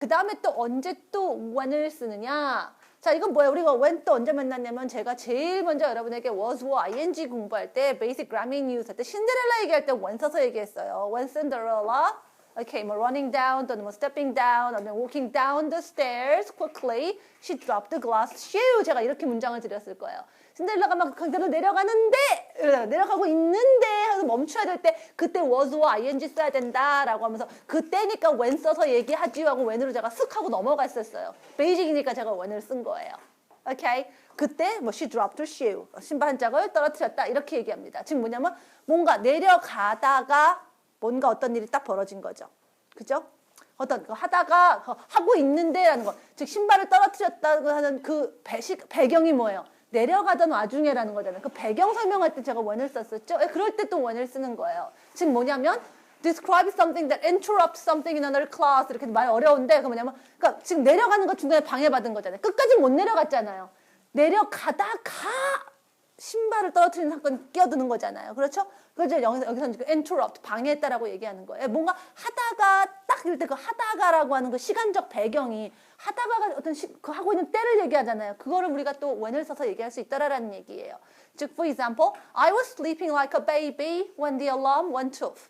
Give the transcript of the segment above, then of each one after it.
그 다음에 또 언제 또 when을 쓰느냐? 자, 이건 뭐예요? 우리가 when 또 언제 만났냐면 제가 제일 먼저 여러분에게 was와 ing 공부할 때 basic grammar news 할 때 신데렐라 얘기할 때 when 써서 얘기했어요. When Cinderella came running down 또는 뭐 stepping down 또는 walking down the stairs quickly she dropped the glass shoe. 제가 이렇게 문장을 드렸을 거예요. 신데렐라가 막 강대로 내려가는데 내려가고 있는데 해서 멈춰야 될 때 그때 was와 ing 써야 된다라고 하면서 그때니까 when 써서 얘기하지 하고 when으로 제가 슥 하고 넘어갔었어요. 베이직이니까 제가 when을 쓴 거예요. 오케이? 그때 뭐 she dropped her shoe. 신발 한 짝을 떨어뜨렸다. 이렇게 얘기합니다. 지금 뭐냐면 뭔가 내려가다가 뭔가 어떤 일이 딱 벌어진 거죠. 그죠? 어떤 거 하다가 하고 있는데라는 거. 즉 신발을 떨어뜨렸다고 하는 그 배경이 뭐예요? 내려가던 와중에라는 거잖아요. 그 배경 설명할 때 제가 when을 썼었죠. 그럴 때 또 when을 쓰는 거예요. 지금 뭐냐면 describe something that interrupts something in another class 이렇게 말 어려운데 그 뭐냐면 그러니까 지금 내려가는 거 중간에 방해받은 거잖아요. 끝까지 못 내려갔잖아요. 내려가다가 신발을 떨어뜨리는 사건이 끼어드는 거잖아요. 그렇죠? 그래서 여기서는 interrupt, 방해했다라고 얘기하는 거예요. 뭔가 하다가 딱 이럴 때 그 하다가라고 하는 그 시간적 배경이 하다가가 어떤 그 하고 있는 때를 얘기하잖아요. 그거를 우리가 또 when을 써서 얘기할 수 있다라는 얘기예요. 즉, for example, I was sleeping like a baby when the alarm went off.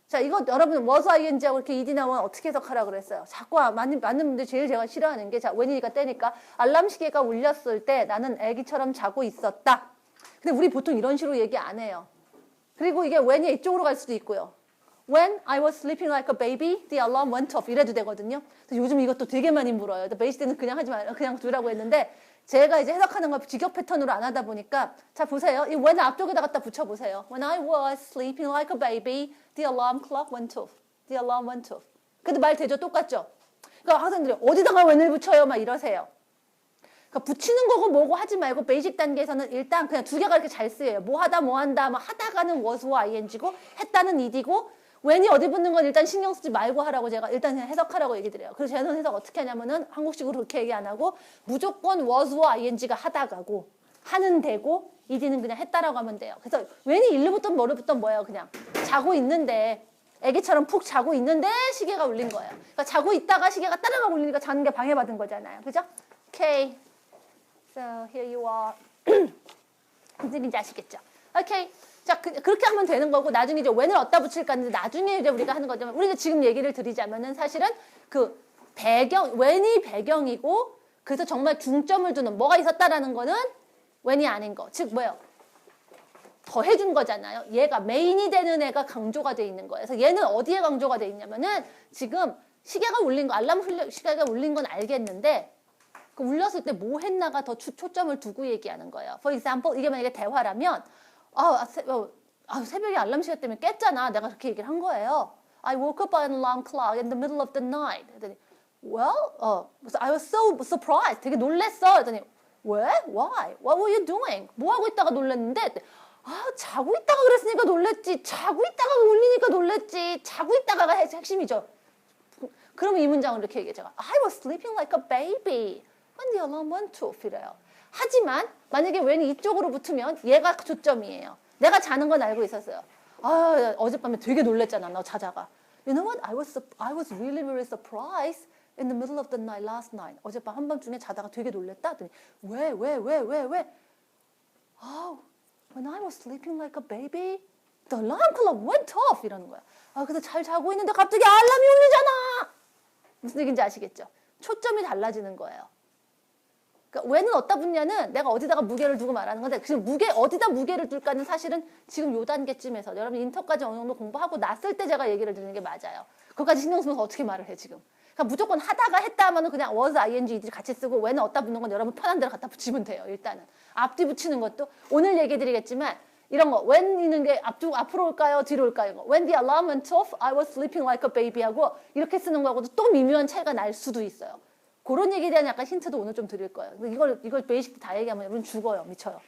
자, 이거 여러분 was ing하고 이렇게 ed 나오면 어떻게 해석하라고 그랬어요? 자꾸 많은 분들이 제일 제가 싫어하는 게 자, when이니까 때니까 알람 시계가 울렸을 때 나는 애기처럼 자고 있었다. 근데 우리 보통 이런 식으로 얘기 안 해요. 그리고 이게 when이 이쪽으로 갈 수도 있고요. When I was sleeping like a baby, the alarm went off. 이래도 되거든요. 요즘 이것도 되게 많이 물어요. 베이스 때는 그냥 하지 말고 그냥 두라고 했는데 제가 이제 해석하는 걸 직역 패턴으로 안 하다 보니까 자 보세요. 이 when 앞쪽에다 갖다 붙여보세요. When I was sleeping like a baby, the alarm clock went off. The alarm went off. 그래도 말 되죠? 똑같죠? 그러니까 학생들이 어디다가 when을 붙여요? 막 이러세요. 그러니까 붙이는 거고 뭐고 하지 말고 베이직 단계에서는 일단 그냥 두 개가 이렇게 잘 쓰여요. 뭐 하다 뭐 한다. 막 하다가는 was와 ing고 했다는 ed이고 when이 어디 붙는 건 일단 신경 쓰지 말고 하라고 제가 일단 그냥 해석하라고 얘기 드려요. 그래서 저는 해석 어떻게 하냐면은 한국식으로 그렇게 얘기 안 하고 무조건 was와 ing가 하다가고 하는 되고 ed는 그냥 했다라고 하면 돼요. 그래서 when이 일로 붙든 뭐로 붙든 뭐예요. 그냥 자고 있는데 애기처럼 푹 자고 있는데 시계가 울린 거예요. 그러니까 자고 있다가 시계가 따라가 울리니까 자는 게 방해받은 거잖아요. 그죠? 오케이. So here you are. 무슨 얘기인지 아시겠죠? 오케이. 자, 그렇게 하면 되는 거고, 나중에 이제 when을 어디다 붙일까 하는데, 나중에 이제 우리가 하는 거죠. 우리가 지금 얘기를 드리자면은 사실은 그 배경, when이 배경이고, 그래서 정말 중점을 두는 뭐가 있었다라는 거는 when이 아닌 거. 즉, 뭐예요? 더 해준 거잖아요. 얘가 메인이 되는 애가 강조가 돼 있는 거예요. 그래서 얘는 어디에 강조가 돼 있냐면은 지금 시계가 울린 거, 시계가 울린 건 알겠는데, 그 울렸을 때 뭐 했나가 더 초점을 두고 얘기하는 거예요. For example, 이게 만약에 대화라면, 새벽에 알람 시간 때문에 깼잖아. 내가 그렇게 얘기를 한 거예요. I woke up by an alarm clock in the middle of the night. 그랬더니, I was so surprised. 되게 놀랬어. 그랬더니, 왜? Why? What were you doing? 뭐 하고 있다가 놀랬는데? 자고 있다가 그랬으니까 놀랬지. 자고 있다가 울리니까 놀랬지. 자고 있다가가 핵심이죠. 그러면 이 문장을 이렇게 얘기해. 제가 I was sleeping like a baby when the alarm went off. 이래요. 하지만 만약에 when이 이쪽으로 붙으면 얘가 초점이에요. 내가 자는 건 알고 있었어요. 어젯밤에 되게 놀랬잖아. 너 자다가. You know what? I was really very surprised in the middle of the night last night. 어젯밤 한밤중에 자다가 되게 놀랬다. 왜? When I was sleeping like a baby, the alarm clock went off. 이러는 거야. 그래서 잘 자고 있는데 갑자기 알람이 울리잖아. 무슨 얘기인지 아시겠죠? 초점이 달라지는 거예요. 그러니까 when은 어디다 붙냐는 내가 어디다가 무게를 두고 말하는 건데 그 어디다 무게를 둘까는 사실은 지금 요 단계쯤에서 여러분 인터까지 어느 정도 공부하고 났을 때 제가 얘기를 드리는 게 맞아요. 그것까지 신경 쓰면서 어떻게 말을 해 지금. 그러니까 무조건 하다가 했다 하면은 그냥 was, ing, ed 같이 쓰고 when은 어디다 붙는 건 여러분 편한 대로 갖다 붙이면 돼요. 일단은. 앞뒤 붙이는 것도 오늘 얘기 드리겠지만 이런 거 when 있는 게 앞으로 올까요? 뒤로 올까요? When the alarm went off, I was sleeping like a baby 하고 이렇게 쓰는 거하고도 또 미묘한 차이가 날 수도 있어요. 그런 얘기에 대한 약간 힌트도 오늘 좀 드릴 거예요. 이걸 베이직 다 얘기하면 여러분 죽어요. 미쳐요.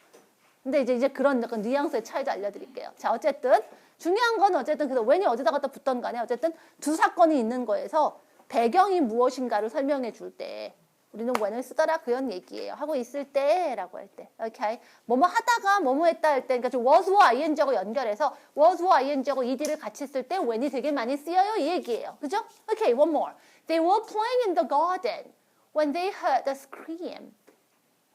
근데 이제 그런 약간 뉘앙스의 차이도 알려드릴게요. 자, 어쨌든 중요한 건 어쨌든 그래서 when이 어디다 갖다 붙던 간에 어쨌든 두 사건이 있는 거에서 배경이 무엇인가를 설명해 줄 때 우리는 when을 쓰더라 그런 얘기예요. 하고 있을 때라고 할 때. 오케이. 뭐뭐 하다가 뭐뭐 했다 할 때, 그러니까 좀 was와 ing하고 연결해서 was와 ing하고 ed를 같이 쓸 때 when이 되게 많이 쓰여요 이 얘기예요. 그죠? 오케이, one more. They were playing in the garden when they heard the scream.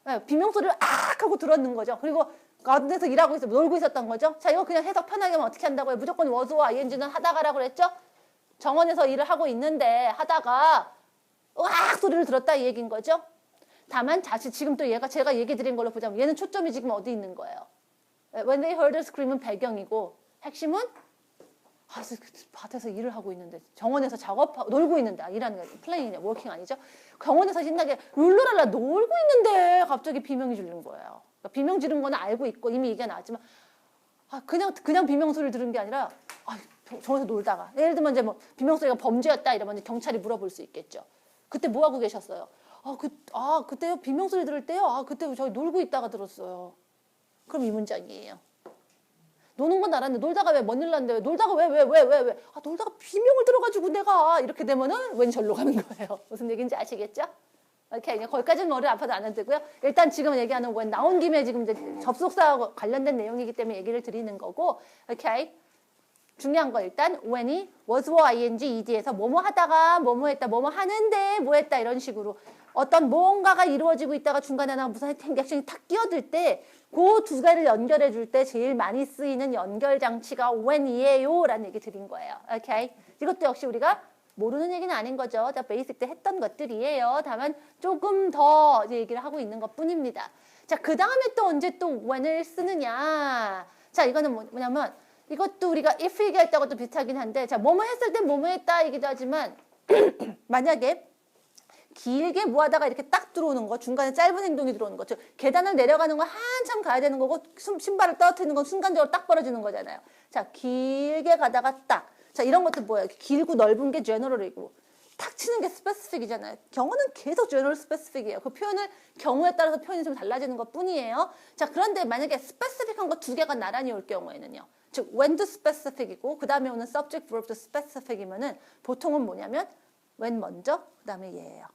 네, 비명소리를 악 하고 들었는 거죠. 그리고 가든에서 일하고 있어 놀고 있었던 거죠. 자, 이거 그냥 해석 편하게 하면 어떻게 한다고요? 무조건 was와 ing는 하다가라고 그랬죠? 정원에서 일을 하고 있는데 하다가 으악 소리를 들었다 이 얘기인 거죠. 다만 다시 지금 또 제가 얘기 드린 걸로 보자면 얘는 초점이 지금 어디 있는 거예요. When they heard the scream은 배경이고 핵심은 밭에서 일을 하고 있는데 정원에서 작업하고 놀고 있는데 일하는 게 플레이냐 워킹 아니죠. 정원에서 신나게 룰루랄라 놀고 있는데 갑자기 비명이 지르는 거예요. 그러니까 비명 지른 거는 알고 있고 이미 얘기가 나왔지만 그냥 비명 소리를 들은 게 아니라 정원에서 놀다가 예를 들면 이제 뭐 비명 소리가 범죄였다 이러면 이제 경찰이 물어볼 수 있겠죠. 그때 뭐 하고 계셨어요? 그때요 비명 소리 들을 때요. 그때 저희 놀고 있다가 들었어요. 그럼 이 문장이에요. 노는 건 알았는데 놀다가 왜 뭔 일 났는데 왜 놀다가 왜 놀다가 비명을 들어가지고 내가 이렇게 되면은 왠 절로 가는 거예요. 무슨 얘기인지 아시겠죠? 오케이, 그냥 거기까지는 머리 아파도 안 되고요. 일단 지금 얘기하는 wen 나온 김에 지금 이제 접속사하고 관련된 내용이기 때문에 얘기를 드리는 거고, 오케이. 중요한 거 일단 when이 was와 ing, ed에서 뭐뭐 하다가 뭐뭐 했다, 뭐뭐 하는데 뭐 했다 이런 식으로 어떤 뭔가가 이루어지고 있다가 중간에 하나 무슨 액션이 탁 끼어들 때 그 두 개를 연결해 줄 때 제일 많이 쓰이는 연결 장치가 when이에요 라는 얘기 드린 거예요. 오케이. 이것도 역시 우리가 모르는 얘기는 아닌 거죠. 자, 베이직 때 했던 것들이에요. 다만 조금 더 이제 얘기를 하고 있는 것 뿐입니다. 자, 그 다음에 또 언제 또 when을 쓰느냐. 자, 이거는 뭐냐면 이것도 우리가 if 얘기할 때하고도 비슷하긴 한데, 자, 뭐뭐 했을 때 뭐뭐 했다 얘기도 하지만, 만약에 길게 뭐 하다가 이렇게 딱 들어오는 거, 중간에 짧은 행동이 들어오는 거, 즉, 계단을 내려가는 건 한참 가야 되는 거고, 신발을 떨어뜨리는 건 순간적으로 딱 벌어지는 거잖아요. 자, 길게 가다가 딱. 자, 이런 것도 뭐예요? 길고 넓은 게 general이고, 탁 치는 게 스페시픽이잖아요. 경우는 계속 general 스페시픽이에요. 그 표현을, 경우에 따라서 표현이 좀 달라지는 것 뿐이에요. 자, 그런데 만약에 스페시픽한 거 두 개가 나란히 올 경우에는요. 즉, when도 specific이고 그 다음에 오는 subject, verb도 specific이면은 보통은 뭐냐면 when 먼저, 그 다음에 얘예요.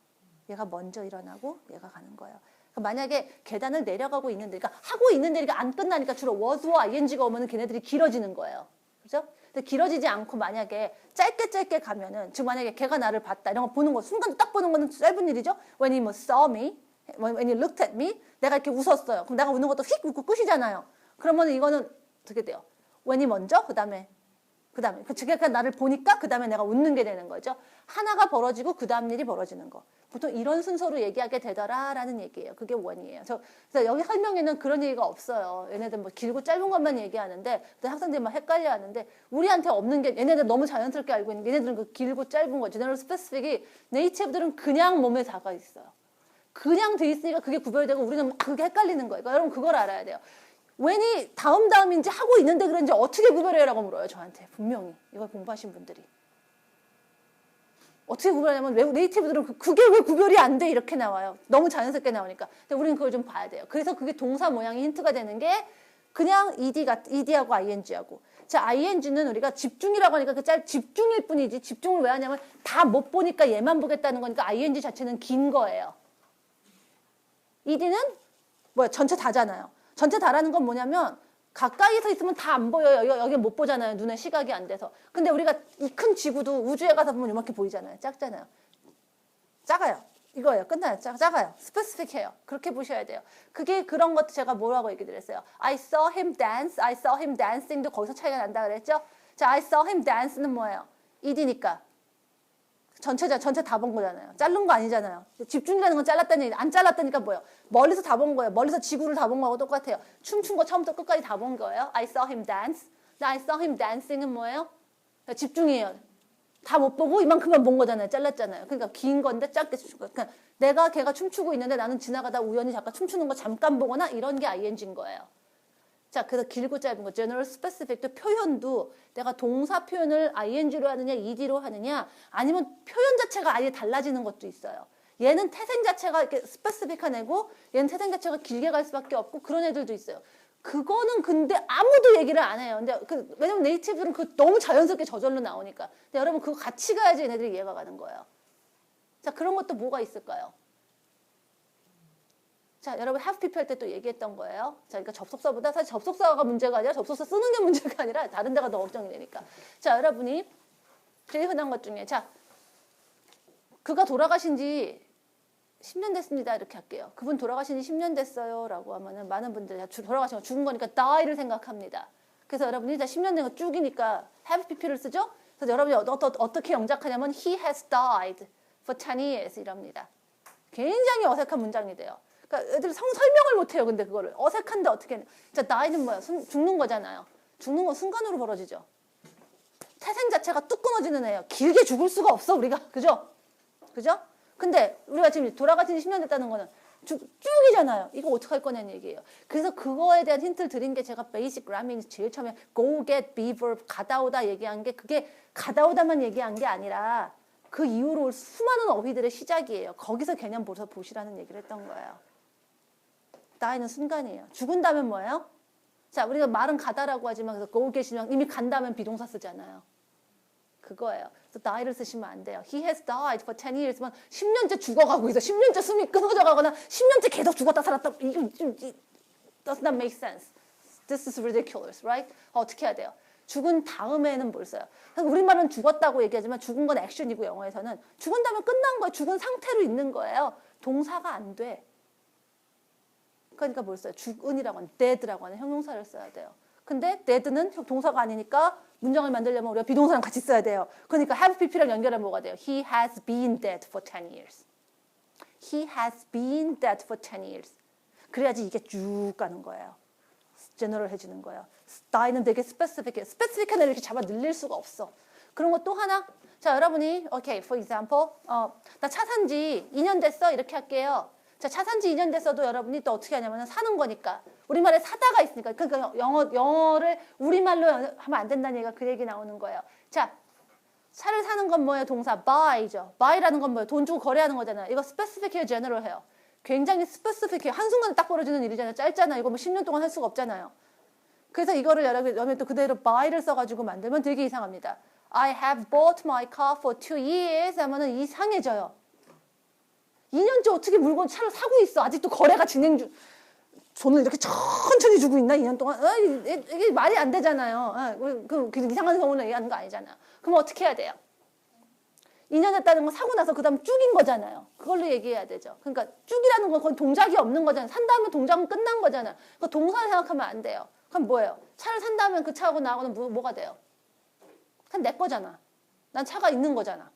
얘가 먼저 일어나고 얘가 가는 거예요. 그러니까 만약에 계단을 내려가고 있는데, 그러니까 하고 있는데 이게 안 끝나니까 주로 was와 ing가 오면은 걔네들이 길어지는 거예요. 그죠? 근데 길어지지 않고 만약에 짧게 가면은, 즉 만약에 걔가 나를 봤다 이런 거 보는 거, 순간 딱 보는 거는 짧은 일이죠. When he saw me, when he looked at me, 내가 이렇게 웃었어요. 그럼 내가 웃는 것도 휙 웃고 끝이잖아요. 그러면 이거는 어떻게 돼요? when이 먼저, 그 다음에 그냥 나를 보니까 그 다음에 내가 웃는 게 되는 거죠. 하나가 벌어지고 그 다음 일이 벌어지는 거. 보통 이런 순서로 얘기하게 되더라라는 얘기예요. 그게 when이에요. 그래서 여기 설명에는 그런 얘기가 없어요. 얘네들 뭐 길고 짧은 것만 얘기하는데 학생들이 막 헷갈려 하는데 우리한테 없는 게, 얘네들 너무 자연스럽게 알고 있는 게, 얘네들은 그 길고 짧은 거, 제너럴 스페시픽이 네이티브들은 그냥 몸에 다가 있어요. 그냥 돼 있으니까 그게 구별되고 우리는 막 그게 헷갈리는 거예요. 그러니까 여러분 그걸 알아야 돼요. when이 다음인지 하고 있는데 그런지 어떻게 구별해라고 물어요, 저한테. 분명히. 이걸 공부하신 분들이. 어떻게 구별하냐면 외국 네이티브들은 그게 왜 구별이 안 돼? 이렇게 나와요. 너무 자연스럽게 나오니까. 근데 우리는 그걸 좀 봐야 돼요. 그래서 그게 동사 모양이 힌트가 되는 게 그냥 ed하고 ing하고. 자, ing는 우리가 집중이라고 하니까 집중일 뿐이지. 집중을 왜 하냐면 다 못 보니까 얘만 보겠다는 거니까 ing 자체는 긴 거예요. ed는 뭐야? 전체 다잖아요. 전체 다라는 건 뭐냐면 가까이서 있으면 다 안 보여요. 여기 못 보잖아요. 눈에 시각이 안 돼서. 근데 우리가 이 큰 지구도 우주에 가서 보면 이렇게 보이잖아요. 작잖아요. 작아요. 이거예요. 끝나요. 작아요. 스페시픽해요. 그렇게 보셔야 돼요. 그게 그런 것도 제가 뭐라고 얘기 드렸어요. I saw him dance, I saw him dancing도 거기서 차이가 난다 그랬죠? 자, I saw him dance는 뭐예요? ed니까. 전체 다 본 거잖아요. 자른 거 아니잖아요. 집중이라는 건 잘랐다는 얘기, 안 잘랐다니까 뭐예요? 멀리서 다 본 거예요. 멀리서 지구를 다 본 거하고 똑같아요. 춤춘 거 처음부터 끝까지 다 본 거예요. I saw him dance. I saw him dancing은 뭐예요? 집중이에요. 다 못 보고 이만큼만 본 거잖아요. 잘랐잖아요. 그러니까 긴 건데 짧게 춤춘 거. 그러니까 걔가 춤추고 있는데 나는 지나가다 우연히 잠깐 춤추는 거 잠깐 보거나 이런 게 ing인 거예요. 자, 그래서 길고 짧은 거, general specific도 표현도 내가 동사 표현을 ing로 하느냐, ed로 하느냐, 아니면 표현 자체가 아예 달라지는 것도 있어요. 얘는 태생 자체가 이렇게 specific한 애고, 얘는 태생 자체가 길게 갈 수밖에 없고, 그런 애들도 있어요. 그거는 근데 아무도 얘기를 안 해요. 근데 왜냐면 네이티브는 너무 자연스럽게 저절로 나오니까. 근데 여러분 그거 같이 가야지 얘네들이 이해가 가는 거예요. 자, 그런 것도 뭐가 있을까요? 자, 여러분 have pp 할 때 또 얘기했던 거예요. 자, 그러니까 접속사보다 사실 접속사가 문제가 아니라 접속사 쓰는 게 문제가 아니라 다른 데가 더 걱정이 되니까. 자, 여러분이 제일 흔한 것 중에 자, 그가 돌아가신 지 10년 됐습니다. 이렇게 할게요. 그분 돌아가신 지 10년 됐어요. 라고 하면은 많은 분들이 돌아가신 거 죽은 거니까 die를 생각합니다. 그래서 여러분이 다 10년 된 거 쭉이니까 have pp를 쓰죠. 그래서 여러분이 어떻게 영작하냐면 he has died for 10 years 이럽니다. 굉장히 어색한 문장이 돼요. 그러니까 애들이 설명을 못해요. 근데 그거를 어색한데 어떻게 해? 자, die는 뭐야? 죽는 거잖아요. 죽는 건 순간으로 벌어지죠. 태생 자체가 뚝 끊어지는 애예요. 길게 죽을 수가 없어 우리가. 그죠? 그죠? 근데 우리가 지금 돌아가신 지 10년 됐다는 거는 쭉이잖아요. 이거 어떻게 할 거냐는 얘기예요. 그래서 그거에 대한 힌트를 드린 게 제가 베이직 그래밍 제일 처음에 go, get, be, verb, 가다 오다 얘기한 게 그게 가다 오다만 얘기한 게 아니라 그 이후로 올 수많은 어휘들의 시작이에요. 거기서 개념 보시라는 얘기를 했던 거예요. die는 순간이에요. 죽은 다음엔 뭐예요? 자, 우리가 말은 가다라고 하지만 그래서 go, get이면 이미 간 다음엔 비동사 쓰잖아요. 그거예요. 그래서 die를 쓰시면 안 돼요. He has died for 10 years면 10년째 죽어가고 있어. 10년째 숨이 끊어져 가거나 10년째 계속 죽었다 살았다. 이거 좀 does not make sense. This is ridiculous, right? 어떻게 해야 돼요? 죽은 다음에는 뭘 써요? 우리말은 죽었다고 얘기하지만 죽은 건 액션이고 영어에서는 죽은 다음에 끝난 거예요. 죽은 상태로 있는 거예요. 동사가 안 돼. 그러니까 뭘 써요? 죽은이라고 하는 dead라고 하는 형용사를 써야 돼요. 근데 dead는 동사가 아니니까 문장을 만들려면 우리가 비동사랑 같이 써야 돼요. 그러니까 have pp랑 연결하면 뭐가 돼요? He has been dead for 10 years. He has been dead for 10 years. 그래야지 이게 쭉 가는 거예요. 제너럴해지는 거예요. die는 되게 스페시픽해요. 스페시픽한 애를 이렇게 잡아 늘릴 수가 없어. 그런 거 또 하나. 자, 여러분이 okay, for example, 나 차 산 지 2년 됐어. 이렇게 할게요. 자, 차 산 지 2년 됐어도 여러분이 또 어떻게 하냐면 사는 거니까. 우리말에 사다가 있으니까. 그러니까 영어를 우리말로 하면 안 된다는 얘기가 그 얘기 나오는 거예요. 자, 차를 사는 건 뭐예요? 동사 buy죠. buy라는 건 뭐예요? 돈 주고 거래하는 거잖아요. 이거 스페시픽해요, 제너럴해요. 굉장히 스페시픽해요. 한순간에 딱 벌어지는 일이잖아요. 짧잖아요. 이거 뭐 10년 동안 할 수가 없잖아요. 그래서 이거를 여러분이 또 그대로 buy를 써가지고 만들면 되게 이상합니다. I have bought my car for 2 years 하면은 이상해져요. 2년째 어떻게 물건 차를 사고 있어. 아직도 거래가 진행 중. 돈을 이렇게 천천히 주고 있나 2년 동안. 이게 말이 안 되잖아요. 그 이상한 경우는 얘기하는 거 아니잖아요. 그럼 어떻게 해야 돼요? 2년 됐다는 건 사고 나서 그 다음 쭉인 거잖아요. 그걸로 얘기해야 되죠. 그러니까 쭉이라는 건 거의 동작이 없는 거잖아요. 산 다음에 동작은 끝난 거잖아요. 그 동사를 생각하면 안 돼요. 그럼 뭐예요? 차를 산 다음에 그 차하고 나하고는 뭐가 돼요? 그냥 내 거잖아. 난 차가 있는 거잖아.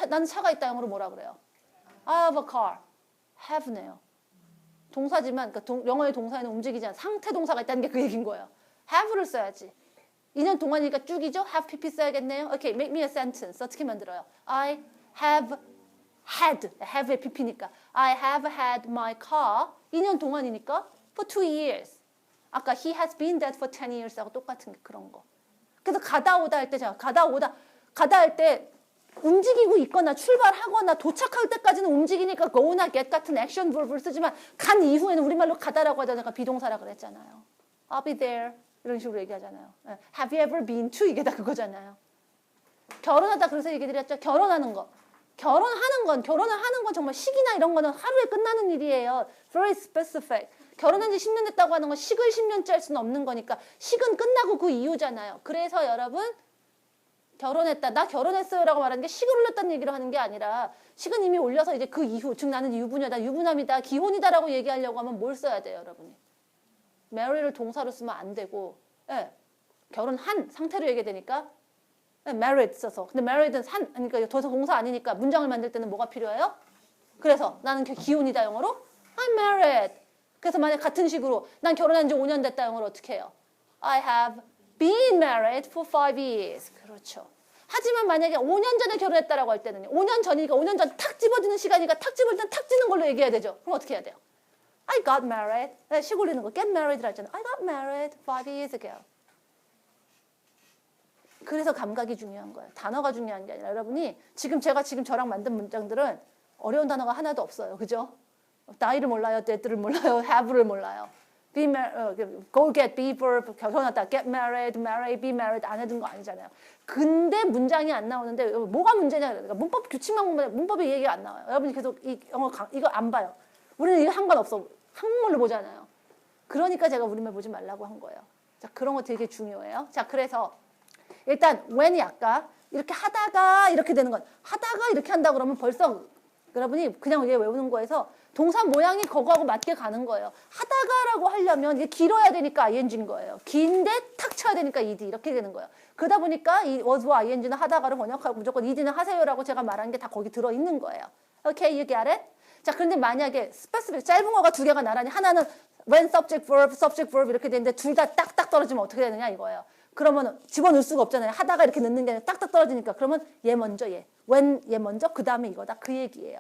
나는 차가 있다 영어로 뭐라 그래요? I have a car. have네요. 동사지만 그러니까 영어의 동사에는 움직이지 않은 상태 동사가 있다는 게 그 얘기인 거예요. have를 써야지. 2년 동안이니까 쭉이죠? have pp 써야겠네요. Okay, make me a sentence. 어떻게 만들어요? I have had. have의 pp니까. I have had my car. 2년 동안이니까 for 2 years. 아까 he has been dead for 10 years 하고 똑같은 게 그런 거. 그래서 가다 오다 할 때 제가 가다 할 때 움직이고 있거나 출발하거나 도착할 때까지는 움직이니까 go나 get 같은 액션 verb를 쓰지만 간 이후에는 우리말로 가다라고 하잖아요. 비동사라 그랬잖아요. I'll be there. 이런 식으로 얘기하잖아요. Have you ever been to? 이게 다 그거잖아요. 결혼하다 그래서 얘기 드렸죠. 결혼을 하는 건 정말 식이나 이런 거는 하루에 끝나는 일이에요. Very specific. 결혼한 지 10년 됐다고 하는 건 식을 10년째 할 수는 없는 거니까 식은 끝나고 그 이후잖아요. 그래서 여러분 결혼했다. 나 결혼했어요라고 말하는 게 식을 올렸다는 얘기를 하는 게 아니라 식은 이미 올려서 이제 그 이후 즉 나는 유부녀다, 유부남이다, 기혼이다라고 얘기하려고 하면 뭘 써야 돼요, 여러분이? marry를 동사로 쓰면 안 되고 결혼한 상태로 얘기되니까 married 써서. 근데 married는 그러니까 더 이상 동사 아니니까 문장을 만들 때는 뭐가 필요해요? 그래서 나는 기혼이다 영어로 I'm married. 그래서 만약 같은 식으로 난 결혼한 지 5년 됐다 영어로 어떻게 해요? I have been married for 5 years. 그렇죠. 하지만 만약에 5년 전에 결혼했다라고 할 때는요. 5년 전이니까 5년 전 탁 집어지는 시간이니까 탁 집어질 땐 탁 지는 걸로 얘기해야 되죠. 그럼 어떻게 해야 돼요? I got married. 식 올리는 거 get married라 했잖아요. I got married 5 years ago. 그래서 감각이 중요한 거예요. 단어가 중요한 게 아니라 여러분이 제가 저랑 만든 문장들은 어려운 단어가 하나도 없어요. 그죠? die를 몰라요. dead를 몰라요. have를 몰라요. be married, go get, be verb, 결혼하다, get married, marry, be married 안 해둔 거 아니잖아요. 근데 문장이 안 나오는데 뭐가 문제냐? 그러니까 문법 규칙만 보면 문법이 얘기가 안 나와요. 여러분이 계속 이거 안 봐요. 우리는 이거 상관없어. 한국말로 보잖아요. 그러니까 제가 우리말 보지 말라고 한 거예요. 자, 그런 거 되게 중요해요. 자, 그래서 일단 when이 아까 이렇게 하다가 이렇게 되는 건 하다가 이렇게 한다 그러면 벌써 여러분이 그냥 이게 외우는 거에서 동사 모양이 그거하고 맞게 가는 거예요. 하다가라고 하려면 이게 길어야 되니까 ing인 거예요. 긴데 탁 쳐야 되니까 ed 이렇게 되는 거예요. 그러다 보니까 이 was와 ing는 하다가를 번역하고 무조건 ed는 하세요라고 제가 말한 게 다 거기 들어있는 거예요. Okay, you get it? 자, 그런데 만약에 specific 짧은 거가 두 개가 나란히 하나는 when subject verb 이렇게 되는데 둘 다 딱딱 떨어지면 어떻게 되느냐 이거예요. 그러면 집어넣을 수가 없잖아요. 하다가 이렇게 넣는 게 아니라 딱딱 떨어지니까. 그러면 얘 먼저 얘. when 얘 먼저 그 다음에 이거다. 그 얘기예요.